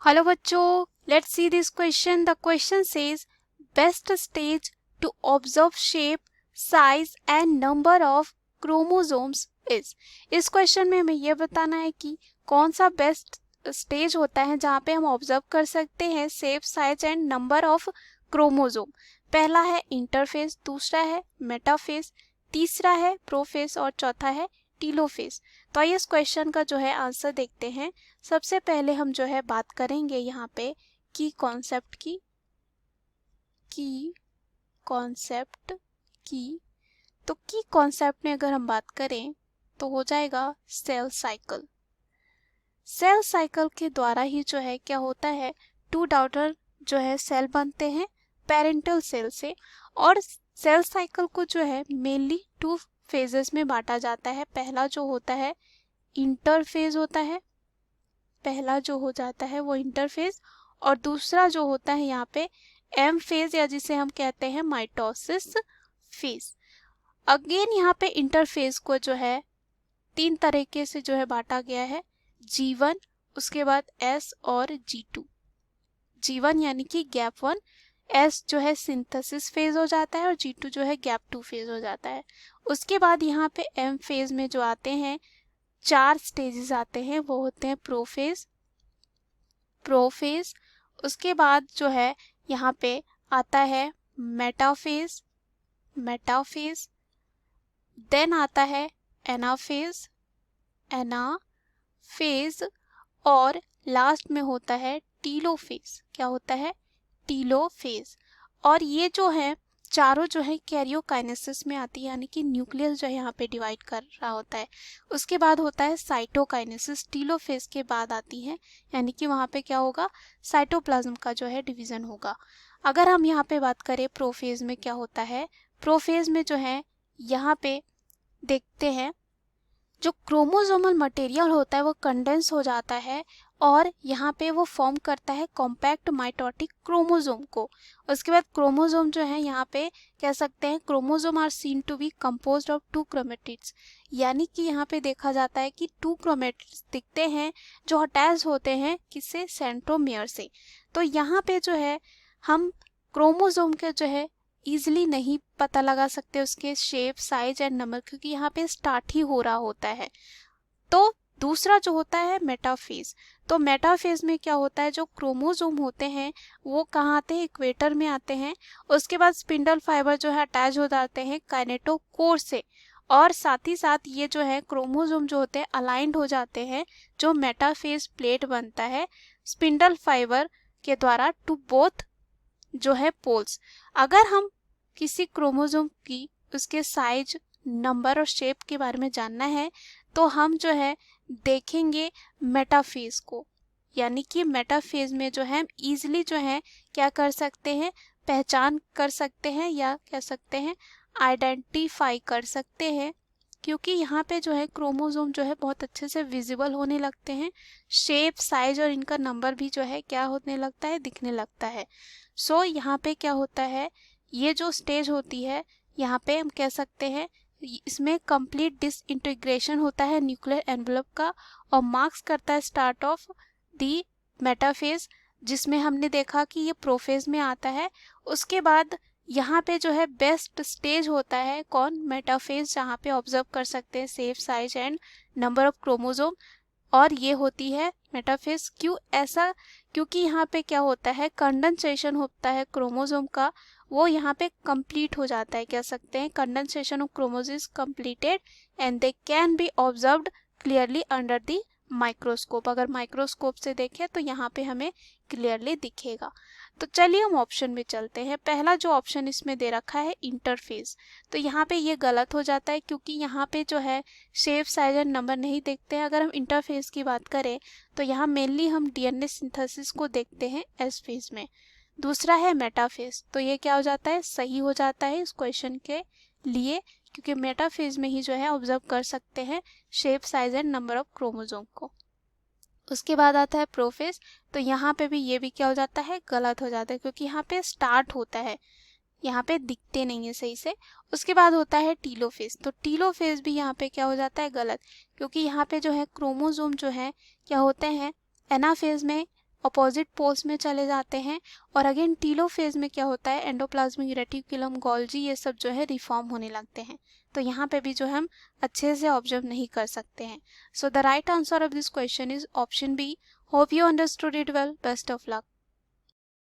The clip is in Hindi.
हेलो बच्चों, let's see this question. The question says best stage to observe shape, size and number of chromosomes is. इस क्वेश्चन में हमें यह बताना है कि कौन सा बेस्ट स्टेज होता है जहाँ पे हम ऑब्जर्व कर सकते हैं shape, size and number of chromosome. पहला है इंटरफेज, दूसरा है मेटाफेज, तीसरा है प्रोफेज और चौथा है टीलोफेज। तो आइए इस क्वेश्चन का जो है आंसर देखते हैं। सबसे पहले हम जो है बात करेंगे यहाँ पे की कॉन्सेप्ट की। तो की कॉन्सेप्ट में अगर हम बात करें तो हो जाएगा सेल साइकिल। सेल साइकिल के द्वारा ही जो है क्या होता है, टू डॉटर जो है सेल बनते हैं पेरेंटल सेल से। और सेल साइकिल को जो है मेनली टू फेजेस में बांटा जाता है। पहला जो होता है इंटरफेज होता है, पहला जो हो जाता है वो इंटरफेज, और दूसरा जो होता है यहाँ पे एम फेज या जिसे हम कहते हैं माइटोसिस फेज। अगेन यहाँ पे इंटरफेज को जो है तीन तरीके से जो है बांटा गया है, G1, उसके बाद S और G2। G1 यानी कि गैप 1, S जो है सिंथेसिस फेज हो जाता है और G2 जो है गैप 2 फेज हो जाता है। उसके बाद यहाँ पे M फेज में जो आते हैं चार स्टेजेस आते हैं, वो होते हैं प्रोफेज, उसके बाद जो है यहाँ पे आता है मेटाफेज, देन आता है एनाफेज, और लास्ट में होता है टीलोफेज। क्या होता है? टीलोफेज। और ये जो है चारों जो है कैरियोकाइनेसिस में आती है, यानी कि न्यूक्लियस जो है यहाँ पे डिवाइड कर रहा होता है। उसके बाद होता है साइटोकाइनेसिस, टीलोफेज के बाद आती है, यानी कि वहाँ पे क्या होगा, साइटोप्लाज्म का जो है डिवीजन होगा। अगर हम यहाँ पे बात करें प्रोफेज में क्या होता है, प्रोफेज में जो है यहाँ पे देखते हैं जो क्रोमोसोमल मटेरियल होता है वो कंडेंस हो जाता है और यहाँ पे वो फॉर्म करता है कॉम्पैक्ट माइटोटिक क्रोमोसोम को। उसके बाद क्रोमोसोम जो है यहाँ पे कह सकते हैं chromosome are seen to be composed of two chromatids, यानी कि यहाँ पे देखा जाता है कि टू क्रोमेटिड्स दिखते हैं जो अटैच होते हैं किससे, सेंट्रोमियर से। तो यहाँ पे जो है हम क्रोमोसोम के जो है इजिली नहीं पता लगा सकते उसके शेप, साइज एंड नंबर, क्योंकि यहाँ पे स्टार्ट ही हो रहा होता है। तो दूसरा जो होता है मेटाफेज। तो मेटाफेज में क्या होता है, जो क्रोमोसोम होते हैं वो कहाँ आते हैं, इक्वेटर में आते हैं। उसके बाद स्पिंडल फाइबर जो है अटैच हो जाते हैं काइनेटोकोर से, और साथ ही साथ ये जो है क्रोमोसोम जो होते हैं अलाइंड हो जाते हैं, जो मेटाफेज प्लेट बनता है स्पिंडल फाइबर के द्वारा टू बोथ जो है पोल्स। अगर हम किसी क्रोमोसोम की उसके साइज, नंबर और शेप के बारे में जानना है तो हम जो है देखेंगे मेटाफेज को, यानी कि मेटाफेज में जो है इजीली जो है क्या कर सकते हैं, पहचान कर सकते हैं या कह सकते हैं आइडेंटिफाई कर सकते हैं, क्योंकि यहाँ पे जो है क्रोमोसोम जो है बहुत अच्छे से विजिबल होने लगते हैं। शेप, साइज और इनका नंबर भी जो है क्या होने लगता है, दिखने लगता है। सो यहाँ पे क्या होता है, ये जो स्टेज होती है यहाँ पे हम कह सकते हैं इसमें कंप्लीट डिसइंटीग्रेशन होता है न्यूक्लियर एनवेलप का, और मार्क्स करता है स्टार्ट ऑफ दी मेटाफेज, जिसमें हमने देखा कि ये प्रोफेज में आता है। उसके बाद यहाँ पे जो है बेस्ट स्टेज होता है कौन, मेटाफेज, जहाँ पे ऑब्जर्व कर सकते हैं shape, size and number of chromosome, और ये होती है मेटाफेज। क्यों ऐसा, क्योंकि यहाँ पे क्या होता है, कंडेंसेशन होता है क्रोमोसोम का, वो यहाँ पे कंप्लीट हो जाता है, कह सकते हैं condensation of chromosomes completed and they can be observed clearly under the microscope. अगर माइक्रोस्कोप से देखें तो यहाँ पे हमें क्लियरली दिखेगा। तो चलिए हम ऑप्शन में चलते हैं। पहला जो ऑप्शन इसमें दे रखा है इंटरफेस, तो यहाँ पे ये गलत हो जाता है, क्योंकि यहाँ पे जो है शेप, साइज एंड नंबर नहीं देखते हैं। अगर हम इंटरफेस की बात करें तो यहाँ मेनली हम डीएनए सिंथेसिस को देखते हैं एस फेज में। दूसरा है मेटाफेज, तो ये क्या हो जाता है, सही हो जाता है इस क्वेश्चन के लिए, क्योंकि मेटाफेज में ही जो है ऑब्जर्व कर सकते हैं shape, size and number of chromosome को। उसके बाद आता है प्रोफेज, तो यहाँ पे भी ये भी क्या हो जाता है, गलत हो जाता है, क्योंकि यहाँ पे स्टार्ट होता है, यहाँ पे दिखते नहीं है सही से। उसके बाद होता है टीलोफेज, तो टीलोफेज भी यहाँ पे क्या हो जाता है, गलत, क्योंकि यहाँ पे जो है क्रोमोसोम जो है क्या होते हैं एनाफेज में अपोजिट पोल्स में चले जाते हैं। और अगेन टीलोफेज में क्या होता है, एंडोप्लाज्मिक रेटिकुलम, गोल्जी, ये सब जो है रिफॉर्म होने लगते हैं। तो यहाँ पे भी जो हम अच्छे से ऑब्जर्व नहीं कर सकते हैं। So the right answer of this question is option B. Hope you understood it well. Best of luck.